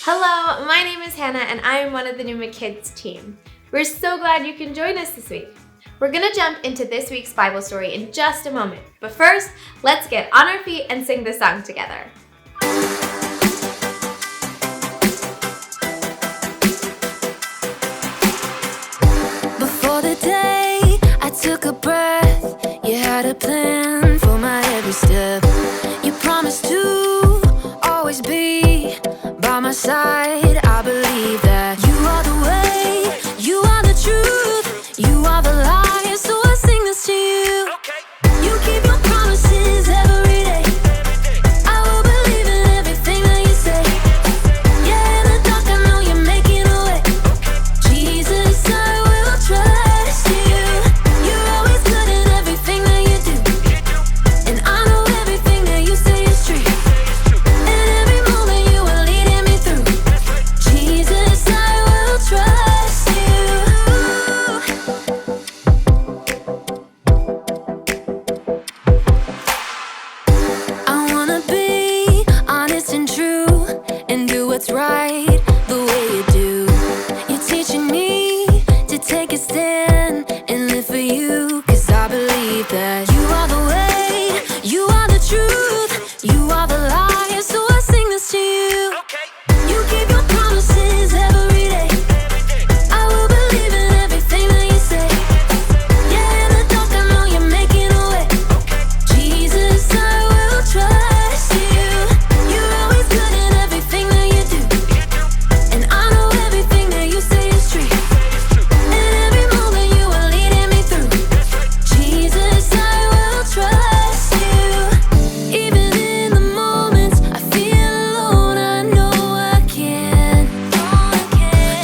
Hello, my name is Hannah and I am one of the Numa Kids team. We're so glad you can join us this week. We're going to jump into this week's Bible story in just a moment, but first, let's get on our feet and sing this song together. Before the day I took a breath, you had a plan for my every step. You promised to always be by my side. I believe that you are the way, you are the truth, you are the light, so I sing this to you. You keep your promises every day. I will believe in everything that you say. Yeah, in the dark I know you're making a way. Jesus, I will trust you. You're always good at everything that you do, and I know everything that you say is true. And every moment you are leading me through. Jesus, I will trust you. I wanna be honest and true and do what's right the way you do. You're teaching me to take a stand and live for you, 'cause I believe that you are the way, you are the truth, you are the light, so I sing this to you. You keep your promises every day. I will believe in everything that you say. Yeah, in the dark I know you're making a way. Jesus, I will trust you. You're always good at everything that you do, and I know everything that you say is true. And every moment you are leading me through. Jesus, I will trust you. Even in the moments I feel alone, I know I can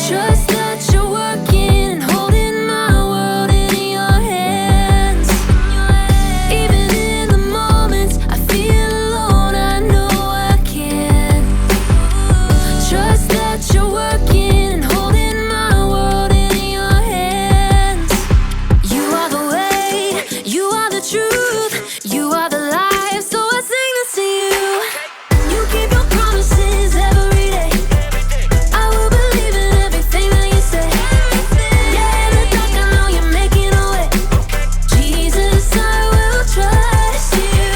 trust that you're working and holding my world in your hands. Even in the moments I feel alone, I know I can trust that you're working and holding my world in your hands. You are the way, you are the truth, you are the life, so I sing this to you. You keep your promises every day. I will believe in everything that you say. Yeah, in the dark I know you're making a way. Jesus, I will trust you.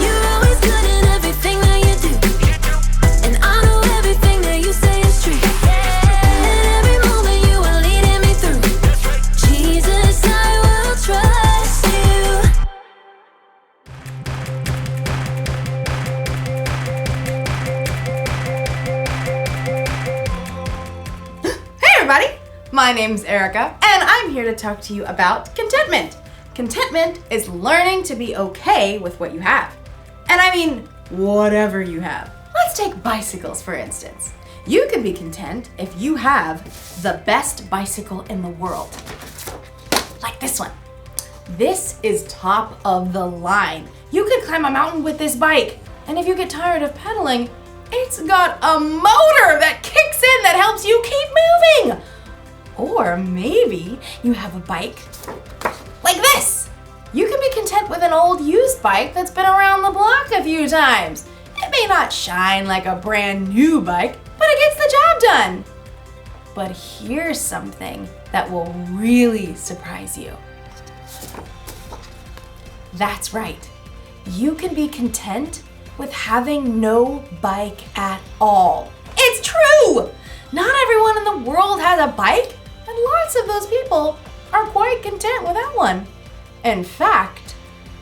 You're always good at everything that you do, and I know everything that you say is true. And every moment you are leading me through. Jesus, I will trust you. Hey everybody, my name's Erica, and I'm here to talk to you about contentment. Contentment is learning to be okay with what you have. And I mean, whatever you have. Let's take bicycles for instance. You can be content if you have the best bicycle in the world. Like this one. This is top of the line. You could climb a mountain with this bike, and if you get tired of pedaling, it's got a motor that kicks in that helps you keep moving. Or maybe you have a bike like this. You can be content with an old used bike that's been around the block a few times. It may not shine like a brand new bike, but it gets the job done. But here's something that will really surprise you. That's right. You can be content with having no bike at all. It's true! Not everyone in the world has a bike, and lots of those people are quite content without one. In fact,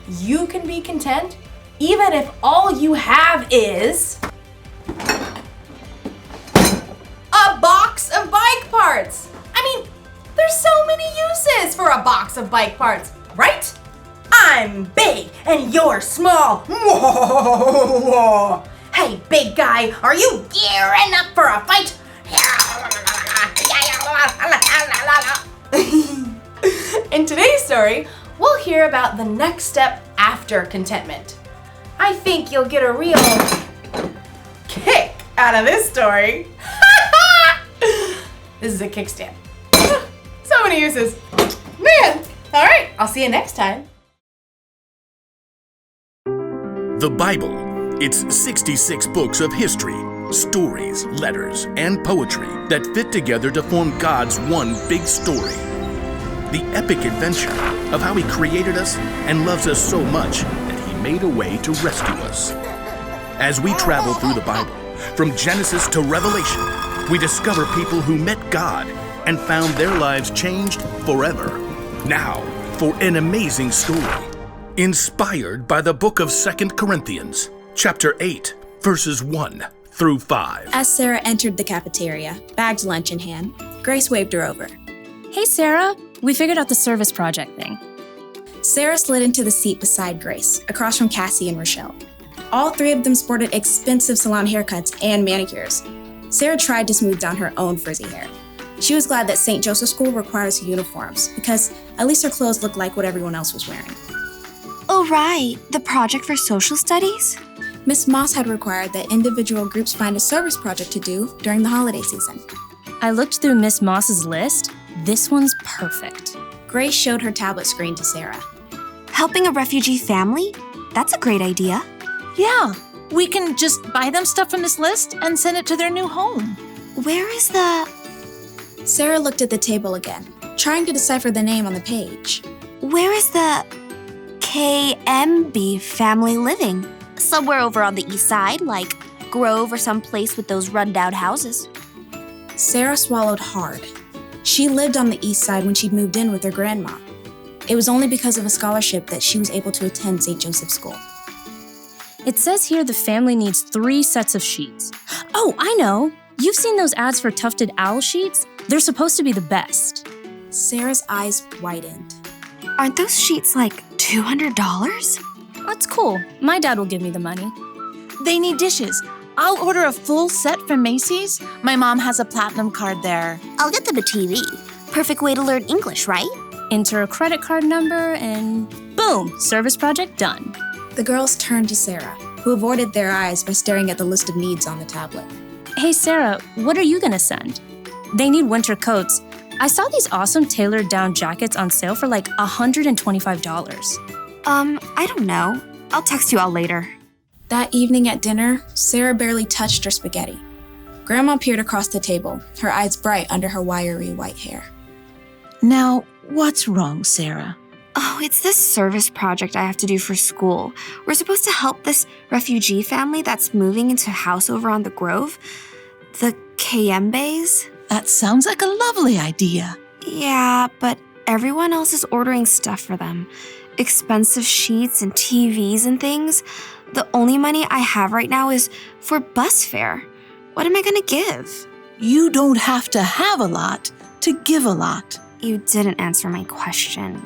you can be content even if all you have is a box of bike parts. I mean, there's so many uses for a box of bike parts, right? I'm big and you're small. Hey, big guy, are you gearing up for a fight? In today's story, we'll hear about the next step after contentment. I think you'll get a real kick out of this story. This is a kickstand. So many uses. Man, all right, I'll see you next time. The Bible It's 66 books of history, stories, letters, and poetry that fit together to form God's one big story. The epic adventure of how He created us and loves us so much that He made a way to rescue us. As we travel through the Bible, from Genesis to Revelation, we discover people who met God and found their lives changed forever. Now, for an amazing story, inspired by the book of 2 Corinthians, chapter 8, verses 1 through 5. As Sarah entered the cafeteria, bagged lunch in hand, Grace waved her over. Hey, Sarah, we figured out the service project thing. Sarah slid into the seat beside Grace, across from Cassie and Rochelle. All three of them sported expensive salon haircuts and manicures. Sarah tried to smooth down her own frizzy hair. She was glad that St. Joseph's School requires uniforms, because at least her clothes looked like what everyone else was wearing. Oh, right, the project for social studies? Miss Moss had required that individual groups find a service project to do during the holiday season. I looked through Miss Moss's list. This one's perfect. Grace showed her tablet screen to Sarah. Helping a refugee family? That's a great idea. Yeah, we can just buy them stuff from this list and send it to their new home. Where is the... Sarah looked at the table again, trying to decipher the name on the page. Where is the KMB family living? Somewhere over on the east side, like Grove or someplace with those rundown houses. Sarah swallowed hard. She lived on the east side when she'd moved in with her grandma. It was only because of a scholarship that she was able to attend St. Joseph's School. It says here the family needs 3 sets of sheets. Oh, I know! You've seen those ads for tufted owl sheets? They're supposed to be the best. Sarah's eyes widened. Aren't those sheets like $200? That's cool. My dad will give me the money. They need dishes. I'll order a full set from Macy's. My mom has a platinum card there. I'll get them a TV. Perfect way to learn English, right? Enter a credit card number and boom, service project done. The girls turned to Sarah, who avoided their eyes by staring at the list of needs on the tablet. Hey, Sarah, what are you gonna send? They need winter coats. I saw these awesome tailored down jackets on sale for like $125. I don't know. I'll text you all later. That evening at dinner, Sarah barely touched her spaghetti. Grandma peered across the table, her eyes bright under her wiry white hair. Now, what's wrong, Sarah? Oh, it's this service project I have to do for school. We're supposed to help this refugee family that's moving into a house over on the Grove. The Kayembes. That sounds like a lovely idea. Yeah, but everyone else is ordering stuff for them. Expensive sheets and TVs and things. The only money I have right now is for bus fare. What am I gonna give? You don't have to have a lot to give a lot. You didn't answer my question.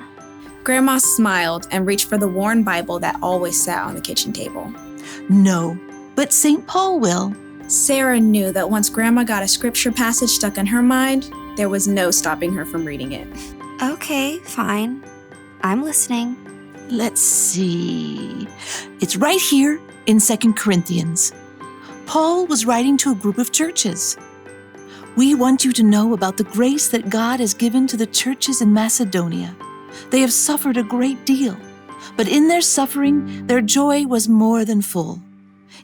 Grandma smiled and reached for the worn Bible that always sat on the kitchen table. No, but St. Paul will. Sarah knew that once Grandma got a scripture passage stuck in her mind, there was no stopping her from reading it. Okay, fine. I'm listening. Let's see. It's right here in 2 Corinthians. Paul was writing to a group of churches. We want you to know about the grace that God has given to the churches in Macedonia. They have suffered a great deal, but in their suffering, their joy was more than full.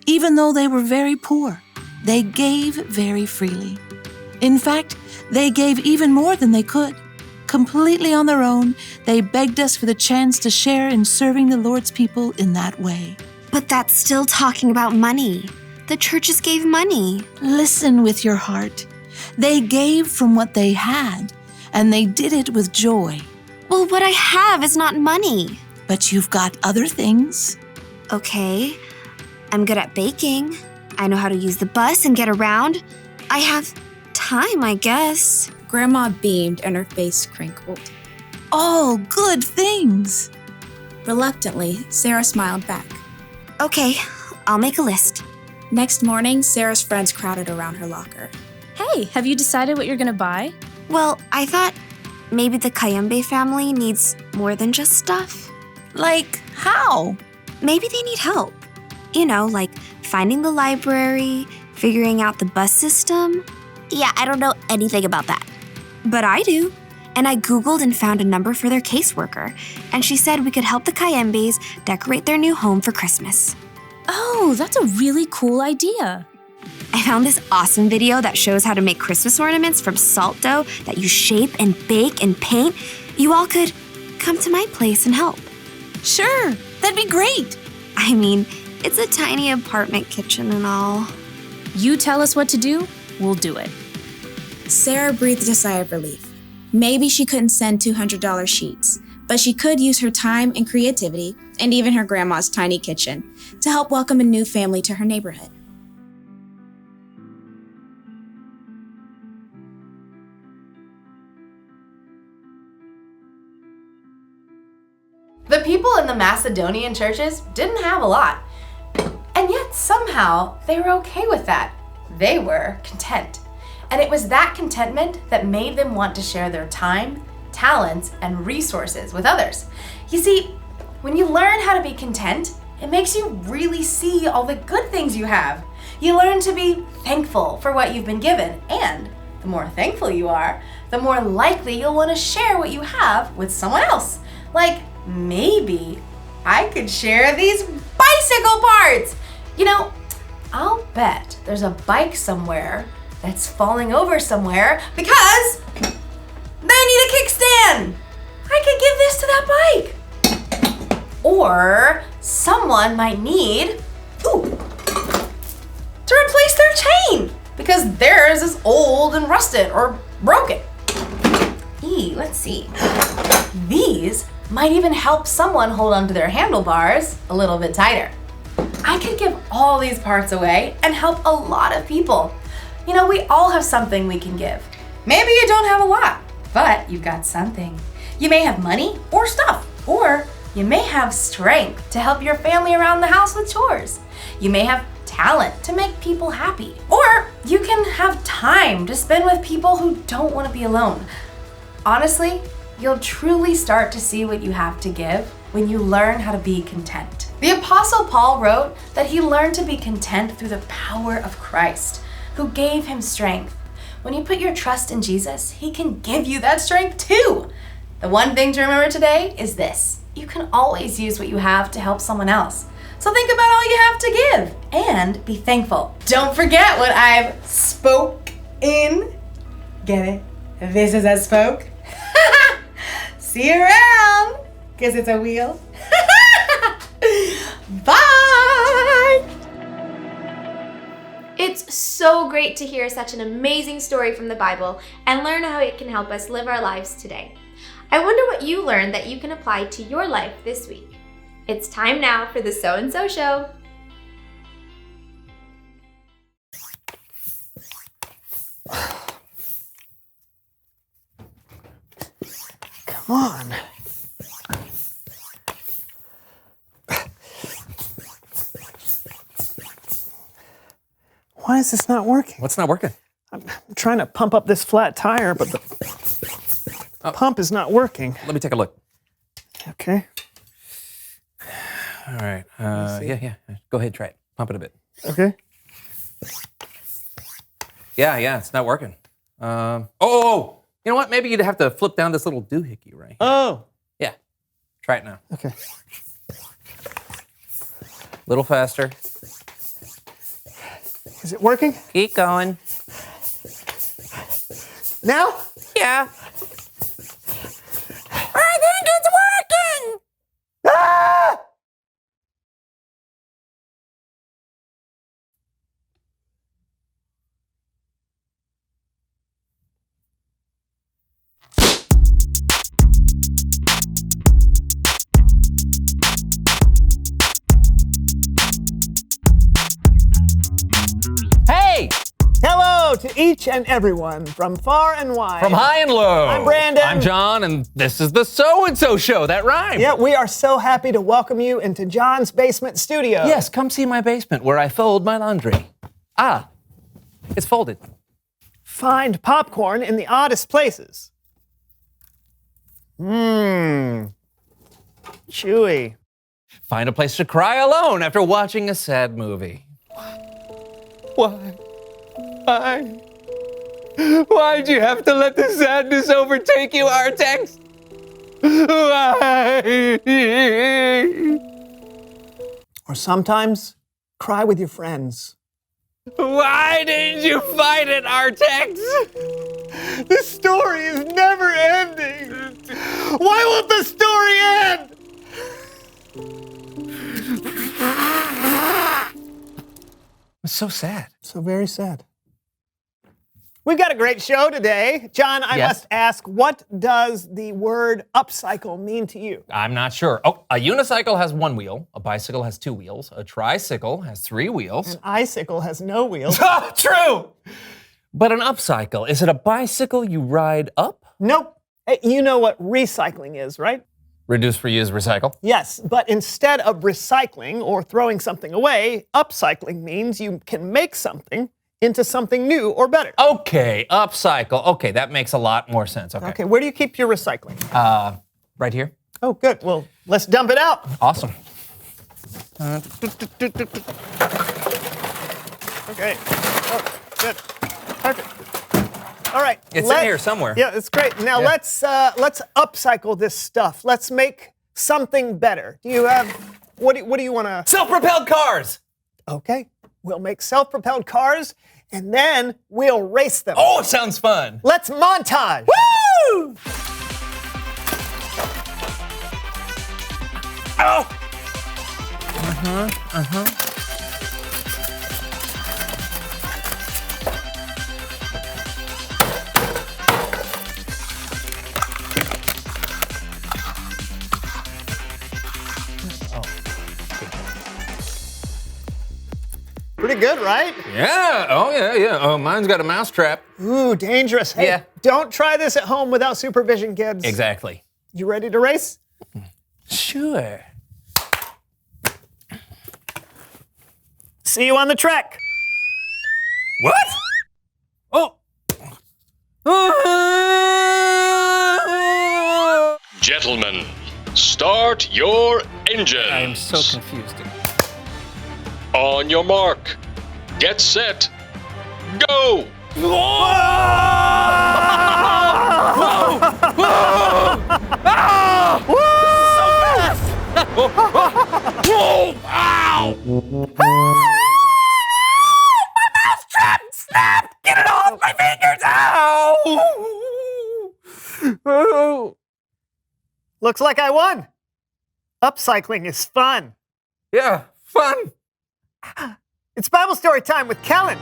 Even though they were very poor, they gave very freely. In fact, they gave even more than they could. Completely on their own, they begged us for the chance to share in serving the Lord's people in that way. But that's still talking about money. The churches gave money. Listen with your heart. They gave from what they had, and they did it with joy. Well, what I have is not money. But you've got other things. Okay, I'm good at baking. I know how to use the bus and get around. I have time, I guess. Grandma beamed and her face crinkled. All good things. Reluctantly, Sarah smiled back. Okay, I'll make a list. Next morning, Sarah's friends crowded around her locker. Hey, have you decided what you're gonna buy? Well, I thought maybe the Kayembe family needs more than just stuff. Like how? Maybe they need help. You know, like finding the library, figuring out the bus system. Yeah, I don't know anything about that. But I do. And I Googled and found a number for their caseworker. And she said we could help the Kayembes decorate their new home for Christmas. Oh, that's a really cool idea. I found this awesome video that shows how to make Christmas ornaments from salt dough that you shape and bake and paint. You all could come to my place and help. Sure, that'd be great. I mean, it's a tiny apartment kitchen and all. You tell us what to do, we'll do it. Sarah breathed a sigh of relief. Maybe she couldn't send $200 sheets, but she could use her time and creativity, and even her grandma's tiny kitchen, to help welcome a new family to her neighborhood. The people in the Macedonian churches didn't have a lot, and yet somehow they were okay with that. They were content. And it was that contentment that made them want to share their time, talents, and resources with others. You see, when you learn how to be content, it makes you really see all the good things you have. You learn to be thankful for what you've been given, and the more thankful you are, the more likely you'll want to share what you have with someone else. Like, maybe I could share these bicycle parts. You know, I'll bet there's a bike somewhere that's falling over somewhere because they need a kickstand. I could give this to that bike. Or someone might need, to replace their chain because theirs is old and rusted or broken. Let's see. These might even help someone hold onto their handlebars a little bit tighter. I could give all these parts away and help a lot of people. You know, we all have something we can give. Maybe you don't have a lot, but you've got something. You may have money or stuff, or you may have strength to help your family around the house with chores. You may have talent to make people happy, or you can have time to spend with people who don't want to be alone. Honestly, you'll truly start to see what you have to give when you learn how to be content. The Apostle Paul wrote that he learned to be content through the power of Christ, who gave him strength. When you put your trust in Jesus, he can give you that strength too. The one thing to remember today is this: you can always use what you have to help someone else. So think about all you have to give and be thankful. Don't forget what I've spoke in. Get it? This is a spoke. See you around, because it's a wheel. Bye! It's so great to hear such an amazing story from the Bible and learn how it can help us live our lives today. I wonder what you learned that you can apply to your life this week. It's time now for the So and So Show. Come on. Why is this not working? What's not working? I'm trying to pump up this flat tire, but the pump is not working. Let me take a look. Okay. All right. Yeah. Go ahead, try it. Pump it a bit. Okay. Yeah, it's not working. Oh! You know what? Maybe you'd have to flip down this little doohickey right here. Oh. Yeah. Try it now. Okay. A little faster. Is it working? Keep going. Now? Yeah. I think it's working! Ah! Hey! Hello to each and everyone from far and wide. From high and low. I'm Brandon. I'm John, and this is the So-and-So Show. That rhymed. Yeah, we are so happy to welcome you into John's basement studio. Yes, come see my basement where I fold my laundry. Ah, it's folded. Find popcorn in the oddest places. Chewy. Find a place to cry alone after watching a sad movie. Why? Why'd you have to let the sadness overtake you, Artex? Why? Or sometimes Cry with your friends. Why didn't you fight in our text? The story is never ending. Why won't the story end? It's so sad. So very sad. We've got a great show today. John, I must ask, what does the word upcycle mean to you? I'm not sure. Oh, a unicycle has one wheel, a bicycle has two wheels, a tricycle has three wheels. An icicle has no wheels. Oh, true! But an upcycle, is it a bicycle you ride up? Nope. Hey, you know what recycling is, right? Reduce, reuse, recycle? Yes, but instead of recycling or throwing something away, upcycling means you can make something into something new or better. Okay, upcycle. Okay, that makes a lot more sense. Okay, where do you keep your recycling? Right here. Oh, good. Well, let's dump it out. Awesome. Okay. Oh, good. Perfect. All right. It's in here somewhere. Yeah, it's great. Now let's upcycle this stuff. Let's make something better. Do you have what do you want to? Self-propelled cars. Okay. We'll make self-propelled cars, and then we'll race them. Oh, it sounds fun. Let's montage. Woo! Oh! Pretty good, right? Yeah. Oh, yeah. Oh, mine's got a mousetrap. Ooh, dangerous. Hey, Yeah. Don't try this at home without supervision, kids. Exactly. You ready to race? Sure. See you on the track. What? Oh. Gentlemen, start your engines. I am so confused. On your mark. Get set. Go! Whoa! Whoa! Ah! So fast! Whoa! Ow! My mousetrap snapped! Get it off my fingers! Ow! Looks like I won. Upcycling is fun. Yeah, fun. It's Bible story time with Kellen.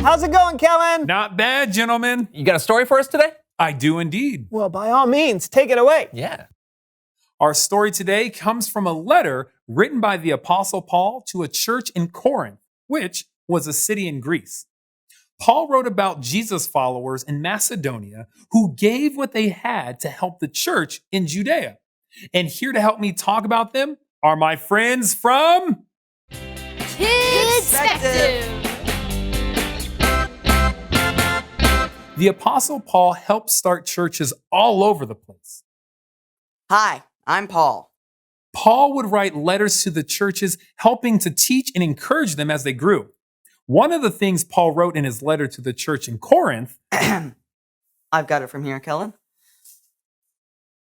How's it going, Kellen? Not bad, gentlemen. You got a story for us today? I do indeed. Well, by all means, take it away. Yeah. Our story today comes from a letter written by the Apostle Paul to a church in Corinth, which was a city in Greece. Paul wrote about Jesus followers in Macedonia who gave what they had to help the church in Judea. And here to help me talk about them are my friends from Kidspective. The Apostle Paul helped start churches all over the place. Hi, I'm Paul. Paul would write letters to the churches, helping to teach and encourage them as they grew. One of the things Paul wrote in his letter to the church in Corinth. I've got it from here, Kellen.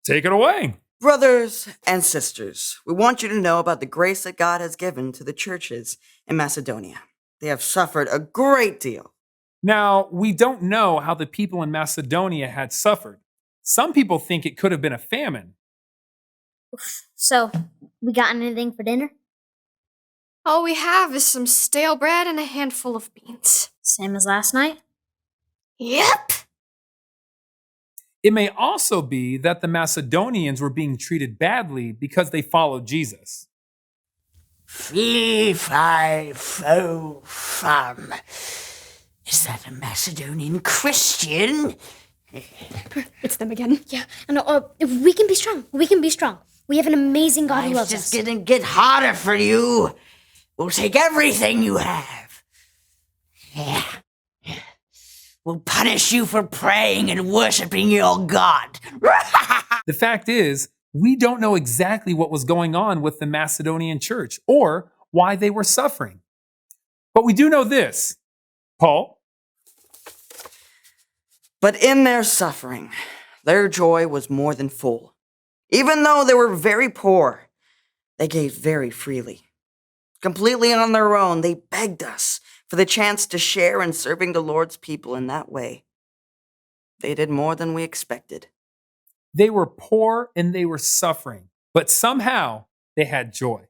Take it away. Brothers and sisters, we want you to know about the grace that God has given to the churches in Macedonia. They have suffered a great deal. Now, we don't know how the people in Macedonia had suffered. Some people think it could have been a famine. So, we got anything for dinner? All we have is some stale bread and a handful of beans. Same as last night? Yep. It may also be that the Macedonians were being treated badly because they followed Jesus. Fee, fi, fo, fum. Is that a Macedonian Christian? It's them again. Yeah, no, we can be strong. We can be strong. We have an amazing God who loves us. It's just gonna get harder for you. We'll take everything you have. Yeah. We'll punish you for praying and worshiping your God. The fact is, we don't know exactly what was going on with the Macedonian church or why they were suffering. But we do know this. Paul? But in their suffering, their joy was more than full. Even though they were very poor, they gave very freely. Completely on their own, they begged us for the chance to share in serving the Lord's people in that way. They did more than we expected. They were poor and they were suffering, but somehow they had joy.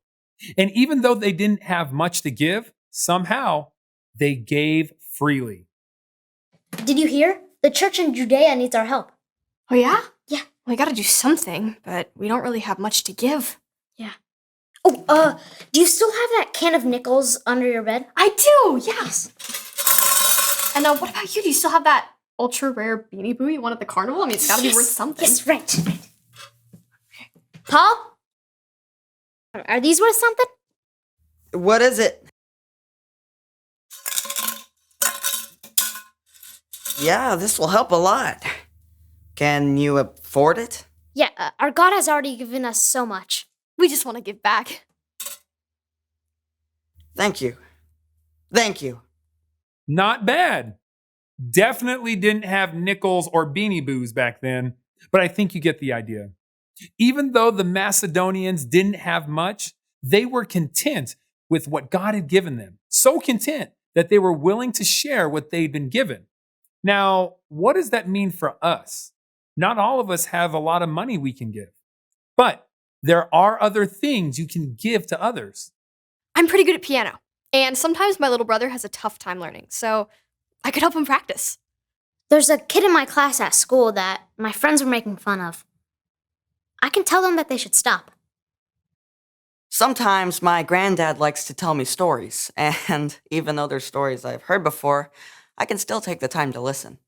And even though they didn't have much to give, somehow they gave freely. Did you hear? The church in Judea needs our help. Oh, yeah? Yeah. We gotta do something, but we don't really have much to give. Yeah. Oh, do you still have that can of nickels under your bed? I do, yes. And what about you? Do you still have that ultra rare Beanie Boo you won at the carnival? I mean, it's gotta be worth something. Yes, right. Paul? Are these worth something? What is it? Yeah, this will help a lot. Can you afford it? Yeah, our God has already given us so much. We just want to give back. Thank you. Thank you. Not bad. Definitely didn't have nickels or Beanie Boos back then, but I think you get the idea. Even though the Macedonians didn't have much, they were content with what God had given them. So content that they were willing to share what they'd been given. Now, what does that mean for us? Not all of us have a lot of money we can give, but there are other things you can give to others. I'm pretty good at piano, and sometimes my little brother has a tough time learning, so I could help him practice. There's a kid in my class at school that my friends were making fun of. I can tell them that they should stop. Sometimes my granddad likes to tell me stories, and even though they're stories I've heard before, I can still take the time to listen.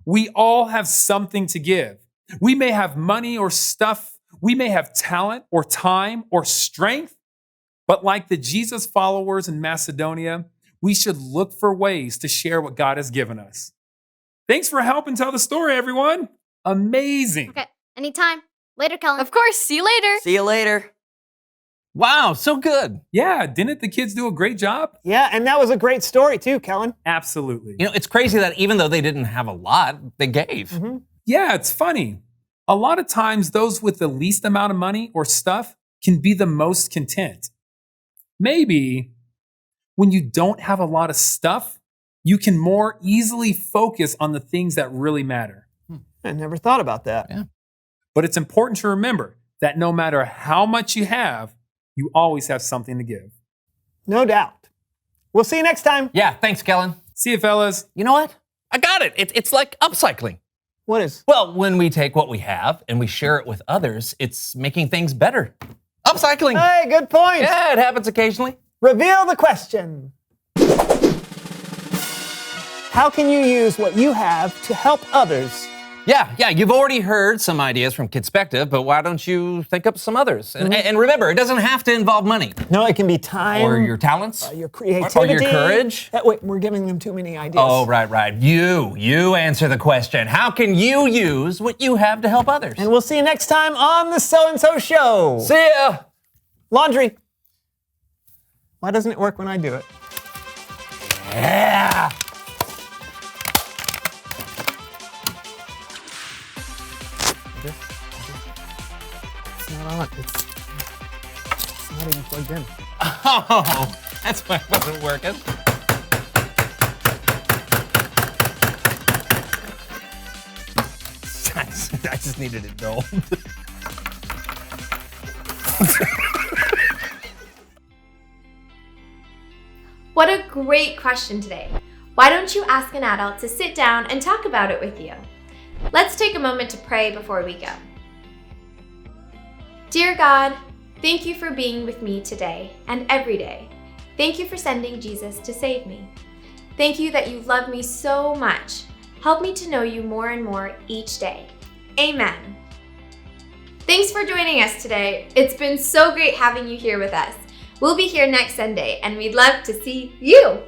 We all have something to give. We may have money or stuff. We may have talent or time or strength. But like the Jesus followers in Macedonia, we should look for ways to share what God has given us. Thanks for helping tell the story, everyone. Amazing. Okay, anytime. Later, Kellen. Of course, see you later. See you later. Wow, so good. Yeah, didn't the kids do a great job? Yeah, and that was a great story too, Kellen. Absolutely. You know, it's crazy that even though they didn't have a lot, they gave. Mm-hmm. Yeah, it's funny. A lot of times, those with the least amount of money or stuff can be the most content. Maybe when you don't have a lot of stuff, you can more easily focus on the things that really matter. I never thought about that. Yeah. But it's important to remember that no matter how much you have, you always have something to give. No doubt. We'll see you next time. Yeah, thanks, Kellen. See you, fellas. You know what? I got it. It's like upcycling. What is? Well, when we take what we have and we share it with others, it's making things better. Upcycling. Hey, good point. Yeah, it happens occasionally. Reveal the question. How can you use what you have to help others? Yeah, you've already heard some ideas from Kidspective, but why don't you think up some others? And remember, it doesn't have to involve money. No, it can be time. Or your talents. Your creativity. Or your courage. Wait, we're giving them too many ideas. Oh, right. You answer the question. How can you use what you have to help others? And we'll see you next time on the So-and-So Show. See ya. Laundry. Why doesn't it work when I do it? Yeah. It's not on. It's not even plugged in. Oh, that's why it wasn't working. I just needed it dulled. What a great question today. Why don't you ask an adult to sit down and talk about it with you? Let's take a moment to pray before we go. Dear God, thank you for being with me today and every day. Thank you for sending Jesus to save me. Thank you that you love me so much. Help me to know you more and more each day. Amen. Thanks for joining us today. It's been so great having you here with us. We'll be here next Sunday, and we'd love to see you.